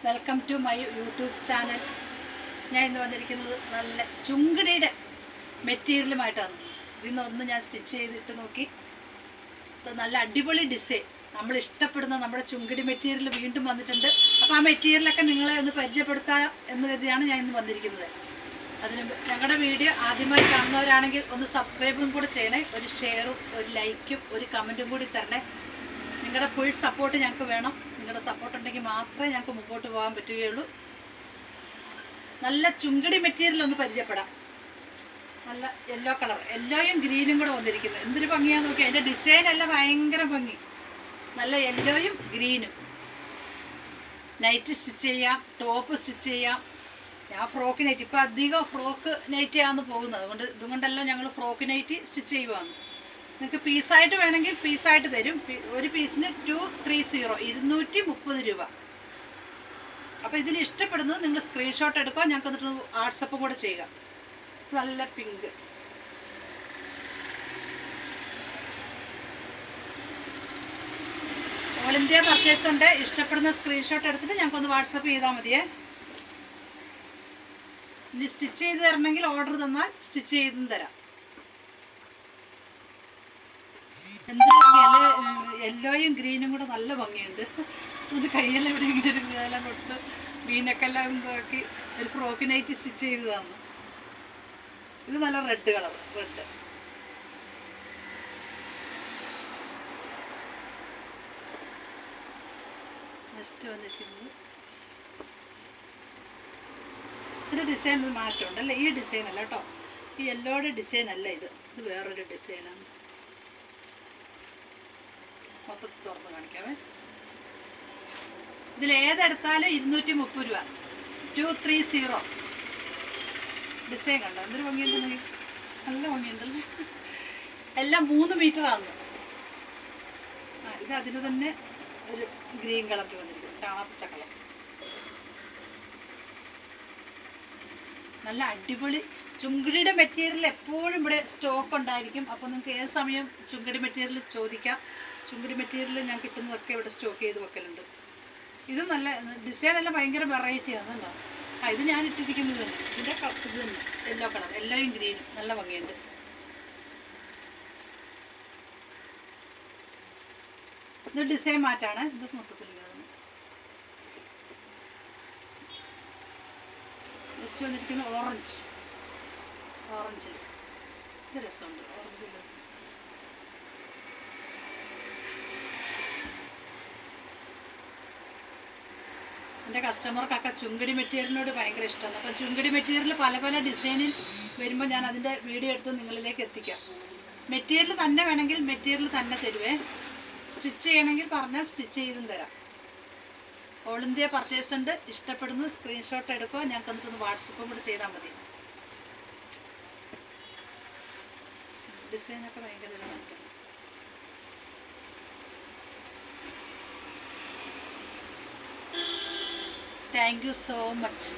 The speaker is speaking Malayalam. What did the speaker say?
Welcome to my YouTube channel. ഞാൻ ഇന്ന് വന്നിരിക്കുന്നത് നല്ല ചുങ്കിടിയുടെ മെറ്റീരിയലുമായിട്ടാണ്. ഇതിന്നൊന്ന് ഞാൻ സ്റ്റിച്ച് ചെയ്തിട്ട് നോക്കി. നല്ല അടിപൊളി ഡിസൈൻ, നമ്മൾ ഇഷ്ടപ്പെടുന്ന നമ്മുടെ ചുങ്കിടി മെറ്റീരിയൽ വീണ്ടും വന്നിട്ടുണ്ട്. അപ്പോൾ ആ മെറ്റീരിയലൊക്കെ നിങ്ങളെ ഒന്ന് പരിചയപ്പെടുത്താം എന്ന് കരുതിയാണ് ഞാൻ ഇന്ന് വന്നിരിക്കുന്നത്. അതിന് ഞങ്ങളുടെ വീഡിയോ ആദ്യമായി കാണുന്നവരാണെങ്കിൽ ഒന്ന് സബ്സ്ക്രൈബും കൂടി ചെയ്യണേ, ഒരു ഷെയറും ഒരു ലൈക്കും ഒരു കമൻറ്റും കൂടി തരണേ. നിങ്ങളുടെ ഫുൾ സപ്പോർട്ട് ഞങ്ങൾക്ക് വേണം. നിങ്ങളുടെ സപ്പോർട്ട് ഉണ്ടെങ്കിൽ മാത്രമേ ഞങ്ങൾക്ക് മുമ്പോട്ട് പോകാൻ പറ്റുകയുള്ളൂ. നല്ല ചുങ്കിടി മെറ്റീരിയൽ ഒന്ന് പരിചയപ്പെടാം. നല്ല യെല്ലോ കളർ, യെല്ലോയും ഗ്രീനും കൂടെ വന്നിരിക്കുന്നത് എന്തൊരു ഭംഗിയാന്ന് നോക്കി. അതിൻ്റെ ഡിസൈൻ എല്ലാം ഭയങ്കര ഭംഗി. നല്ല യെല്ലോയും ഗ്രീനും. നൈറ്റ് സ്റ്റിച്ച് ചെയ്യാം, ടോപ്പ് സ്റ്റിച്ച് ചെയ്യാം. ഞാൻ ഫ്രോക്ക് നൈറ്റ്, ഇപ്പോൾ അധികം ഫ്രോക്ക് നൈറ്റിയാണ് പോകുന്നത്. അതുകൊണ്ട് ഇതുകൊണ്ടെല്ലാം ഞങ്ങൾ ഫ്രോക്ക് നൈറ്റ് സ്റ്റിച്ച് ചെയ്യുവാണ്. നിങ്ങൾക്ക് പീസായിട്ട് വേണമെങ്കിൽ പീസായിട്ട് തരും. ഒരു പീസിന് 230 230 രൂപ. അപ്പോൾ ഇതിൽ ഇഷ്ടപ്പെടുന്നത് നിങ്ങൾ സ്ക്രീൻഷോട്ട് എടുക്കുക, ഞങ്ങൾക്ക് എന്നിട്ട് വാട്സപ്പും കൂടെ ചെയ്യുക. നല്ല പിങ്ക്, ഓൾ ഇന്ത്യ പർച്ചേസ് ഉണ്ട്. ഇഷ്ടപ്പെടുന്ന സ്ക്രീൻഷോട്ട് എടുത്തിട്ട് ഞങ്ങൾക്കൊന്ന് വാട്സപ്പ് ചെയ്താൽ മതിയേ. ഇനി സ്റ്റിച്ച് ചെയ്ത് തരണമെങ്കിൽ ഓർഡർ തന്നാൽ സ്റ്റിച്ച് ചെയ്തും തരാം. എന്ത് ഭംഗിയല്ല, യെല്ലോയും ഗ്രീനും കൂടെ നല്ല ഭംഗിയുണ്ട്. ഒരു കയ്യെല്ലാം ഇവിടെ ഇങ്ങനെ ഒരു എല്ലാം കൊടുത്ത് ഗ്രീനൊക്കെ എല്ലാം നോക്കി ഒരു ഫ്രോക്ക് നൈറ്റ് സ്റ്റിച്ച് ചെയ്തതാണ്. ഇത് നല്ല റെഡ് കളർ, റെഡ്. നെക്സ്റ്റ് വന്നിരിക്കുന്നത് ഇതിൻ്റെ ഡിസൈൻ മാറ്റമുണ്ട് അല്ലേ? ഈ ഡിസൈൻ അല്ല കേട്ടോ, ഈ യെല്ലോയുടെ ഡിസൈൻ അല്ല ഇത്. ഇത് വേറൊരു ഡിസൈനാണ്. മൊത്തത്തിൽ തുറന്ന് കാണിക്കാവേ. ഇതിലേതെടുത്താലും 230 രൂപ. 230. ഡിസൈൻ കണ്ടോ എന്തൊരു ഭംഗിയുണ്ടെന്ന്. നല്ല ഭംഗിയുണ്ടല്ലോ. എല്ലാം 3 മീറ്ററാണ്. ഇത് അതിന് തന്നെ ഒരു ഗ്രീൻ കളറിൽ വന്നിരിക്കും, ചാണകപ്പച്ച കളർ. നല്ല അടിപൊളി ചുങ്കിടിയുടെ മെറ്റീരിയൽ എപ്പോഴും ഇവിടെ സ്റ്റോക്ക് ഉണ്ടായിരിക്കും. അപ്പോൾ നിങ്ങൾക്ക് ഏത് സമയം ചുങ്കിടി മെറ്റീരിയൽ ചോദിക്കാം. ചുങ്കിടി മെറ്റീരിയൽ ഞാൻ കിട്ടുന്നതൊക്കെ ഇവിടെ സ്റ്റോക്ക് ചെയ്ത് വെക്കലുണ്ട്. ഇത് നല്ല ഡിസൈൻ എല്ലാം ഭയങ്കര വെറൈറ്റിയാണ് കേട്ടോ. ഇത് ഞാൻ ഇട്ടിരിക്കുന്നത് തന്നെ ഇതിൻ്റെ ഇത് തന്നെ യെല്ലോ കളർ, യെല്ലോയും ഗ്രീനും നല്ല ഭംഗിയുണ്ട്. ഇത് ഡിസൈൻ മാറ്റാണ്. ഇത് മൊത്തത്തിൽ നെക്സ്റ്റ് വന്നിരിക്കുന്ന ഓറഞ്ച്. ഓറഞ്ചിൽ ഇത് രസമുണ്ട്. ഓറഞ്ചിൽ എൻ്റെ കസ്റ്റമർക്കൊക്കെ ചുങ്കിടി മെറ്റീരിയലിനോട് ഭയങ്കര ഇഷ്ടമാണ്. അപ്പോൾ ചുങ്കിടി മെറ്റീരിയൽ പല പല ഡിസൈനിൽ വരുമ്പോൾ ഞാൻ അതിൻ്റെ വീഡിയോ എടുത്ത് നിങ്ങളിലേക്ക് എത്തിക്കാം. മെറ്റീരിയൽ തന്നെ വേണമെങ്കിൽ മെറ്റീരിയൽ തന്നെ തരുവേ. സ്റ്റിച്ച് ചെയ്യണമെങ്കിൽ പറഞ്ഞാൽ സ്റ്റിച്ച് ചെയ്തും തരാം. ഓൾ ഇന്ത്യ പർച്ചേസ് ഉണ്ട്. ഇഷ്ടപ്പെടുന്നത് സ്ക്രീൻഷോട്ട് എടുക്കുക, ഞങ്ങൾക്ക് എന്നിട്ടൊന്ന് വാട്സപ്പും കൂടി ചെയ്താൽ മതി. ഡിസൈനൊക്കെ ഭയങ്കര മാറ്റം. Thank you so much.